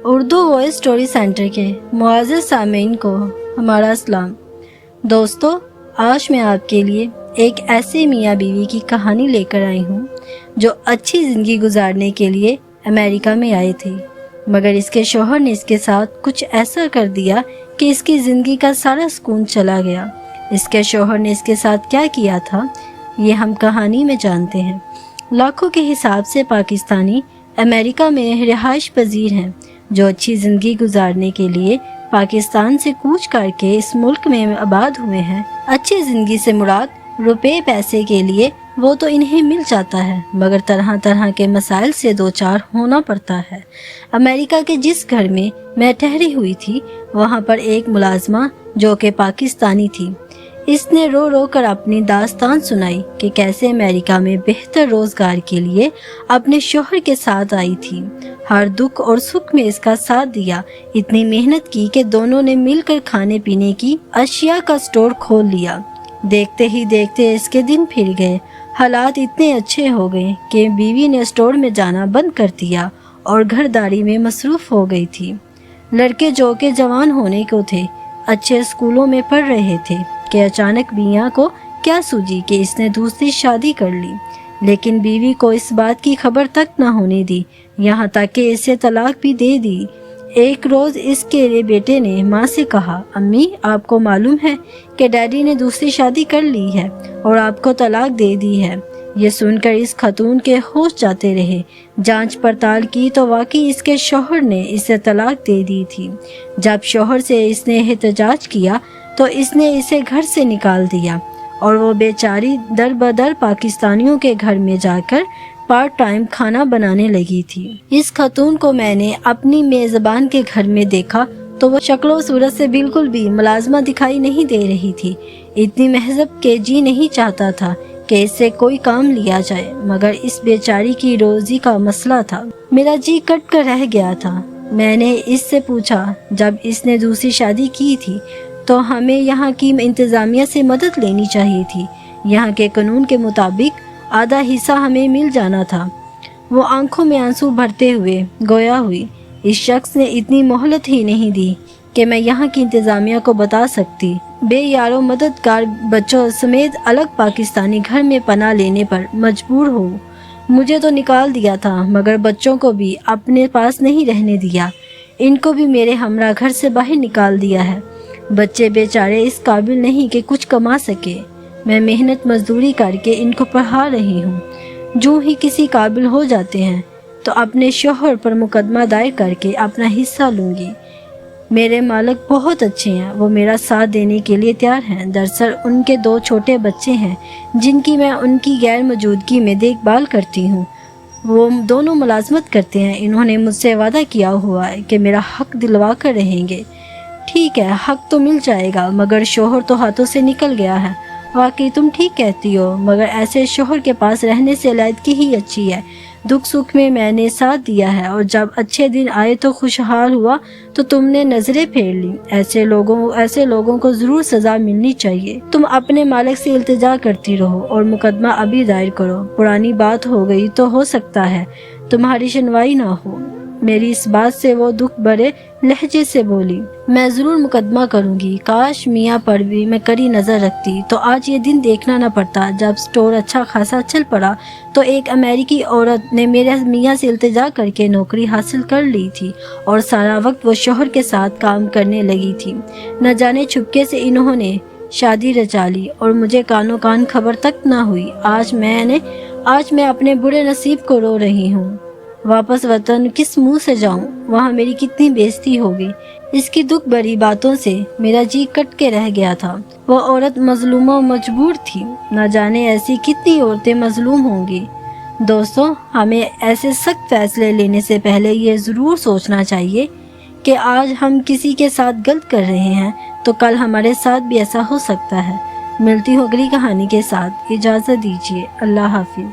Urdu voice story centre کے معزز سامعین کو ہمارا اسلام۔ دوستو، آج میں آپ کے لیے ایک ایسے میاں بیوی کی کہانی لے کر آئی ہوں جو اچھی زندگی گزارنے کے لیے امریکہ میں آئے تھے، مگر اس کے شوہر نے اس کے ساتھ کچھ ایسا کر دیا کہ اس کی زندگی کا سارا سکون چلا گیا۔ اس کے شوہر نے اس کے ساتھ کیا کیا تھا، یہ ہم کہانی میں جانتے ہیں۔ لاکھوں کے حساب سے پاکستانی امریکہ میں رہائش پذیر ہیں جو اچھی زندگی گزارنے کے لیے پاکستان سے کوچ کر کے اس ملک میں آباد ہوئے ہیں۔ اچھی زندگی سے مراد روپے پیسے کے لیے وہ تو انہیں مل جاتا ہے، مگر طرح طرح کے مسائل سے دوچار ہونا پڑتا ہے۔ امریکہ کے جس گھر میں ٹھہری ہوئی تھی، وہاں پر ایک ملازمہ جو کہ پاکستانی تھی، اس نے رو رو کر اپنی داستان سنائی کہ کیسے امریکہ میں بہتر روزگار کے لیے اپنے شوہر کے ساتھ آئی تھی، ہر دکھ اور سکھ میں اس کا ساتھ دیا، اتنی محنت کی کہ دونوں نے مل کر کھانے پینے کی اشیاء کا سٹور کھول لیا۔ دیکھتے ہی دیکھتے اس کے دن پھر گئے، حالات اتنے اچھے ہو گئے کہ بیوی نے سٹور میں جانا بند کر دیا اور گھر داری میں مصروف ہو گئی تھی۔ لڑکے جو کہ جوان ہونے کو تھے، اچھے اسکولوں میں پڑھ رہے تھے کہ اچانک میاں کو کیا سوجی کہ اس نے دوسری شادی کر لی، لیکن بیوی کو اس بات کی خبر تک نہ ہونے دی، یہاں تک کہ اسے طلاق بھی دے دی۔ ایک روز اس کے بیٹے نے ماں سے کہا، امی آپ کو معلوم ہے کہ ڈیڈی نے دوسری شادی کر لی ہے اور آپ کو طلاق دے دی ہے۔ یہ سن کر اس خاتون کے ہوش جاتے رہے۔ جانچ پڑتال کی تو واقعی اس کے شوہر نے اسے طلاق دے دی تھی۔ جب شوہر سے اس نے احتجاج کیا تو اس نے اسے گھر سے نکال دیا اور وہ بیچاری در بدر پاکستانیوں کے گھر میں جا کر پارٹ ٹائم کھانا بنانے لگی تھی۔ اس خاتون کو میں نے اپنی میزبان کے گھر میں دیکھا تو وہ شکل و صورت سے بالکل بھی ملازمہ دکھائی نہیں دے رہی تھی، اتنی مہذب کہ جی نہیں چاہتا تھا کہ اس سے کوئی کام لیا جائے، مگر اس بیچاری کی روزی کا مسئلہ تھا۔ میرا جی کٹ کر رہ گیا تھا۔ میں نے اس سے پوچھا، جب اس نے دوسری شادی کی تھی تو ہمیں یہاں کی انتظامیہ سے مدد لینی چاہیے تھی، یہاں کے قانون کے مطابق آدھا حصہ ہمیں مل جانا تھا۔ وہ آنکھوں میں آنسو بھرتے ہوئے گویا ہوئی، اس شخص نے اتنی مہلت ہی نہیں دی کہ میں یہاں کی انتظامیہ کو بتا سکتی۔ بے یارو مددگار بچوں سمیت الگ پاکستانی گھر میں پناہ لینے پر مجبور ہو۔ مجھے تو نکال دیا تھا، مگر بچوں کو بھی اپنے پاس نہیں رہنے دیا، ان کو بھی میرے ہمراہ گھر سے باہر نکال دیا ہے۔ بچے بیچارے اس قابل نہیں کہ کچھ کما سکے، میں محنت مزدوری کر کے ان کو پڑھا رہی ہوں۔ جو ہی کسی قابل ہو جاتے ہیں تو اپنے شوہر پر مقدمہ دائر کر کے اپنا حصہ لوں گی۔ میرے مالک بہت اچھے ہیں، وہ میرا ساتھ دینے کے لیے تیار ہیں۔ دراصل ان کے 2 چھوٹے بچے ہیں جن کی میں ان کی غیر موجودگی میں دیکھ بھال کرتی ہوں۔ وہ دونوں ملازمت کرتے ہیں۔ انہوں نے مجھ سے وعدہ کیا ہوا ہے کہ میرا حق دلوا کر رہیں گے۔ ٹھیک ہے، حق تو مل جائے گا، مگر شوہر تو ہاتھوں سے نکل گیا ہے۔ واقعی تم ٹھیک کہتی ہو، مگر ایسے شوہر کے پاس رہنے سے علیحدگی ہی اچھی ہے۔ دکھ سکھ میں نے ساتھ دیا ہے اور جب اچھے دن آئے تو خوشحال ہوا تو تم نے نظریں پھیر لی۔ ایسے لوگوں کو ضرور سزا ملنی چاہیے۔ تم اپنے مالک سے التجا کرتی رہو اور مقدمہ ابھی دائر کرو۔ پرانی بات ہو گئی تو ہو سکتا ہے تمہاری سنوائی نہ ہو۔ میری اس بات سے وہ دکھ بھرے لہجے سے بولی، میں ضرور مقدمہ کروں گی۔ کاش میاں پر بھی میں کڑی نظر رکھتی تو آج یہ دن دیکھنا نہ پڑتا۔ جب سٹور اچھا خاصا چل پڑا تو ایک امریکی عورت نے میرے میاں سے التجا کر کے نوکری حاصل کر لی تھی اور سارا وقت وہ شوہر کے ساتھ کام کرنے لگی تھی۔ نہ جانے چھپکے سے انہوں نے شادی رچا لی اور مجھے کانوں کان خبر تک نہ ہوئی۔ آج میں اپنے برے نصیب کو رو رہی ہوں۔ واپس وطن کس منہ سے جاؤں، وہاں میری کتنی بےزتی ہوگی۔ اس کی دکھ بھری باتوں سے میرا جی کٹ کے رہ گیا تھا۔ وہ عورت مظلومہ و مجبور تھی، نہ جانے ایسی کتنی عورتیں مظلوم ہوں گی۔ دوستو، ہمیں ایسے سخت فیصلے لینے سے پہلے یہ ضرور سوچنا چاہیے کہ آج ہم کسی کے ساتھ غلط کر رہے ہیں تو کل ہمارے ساتھ بھی ایسا ہو سکتا ہے۔ ملتی ہوں اگلی کہانی کے ساتھ، اجازت دیجیے، اللہ حافظ۔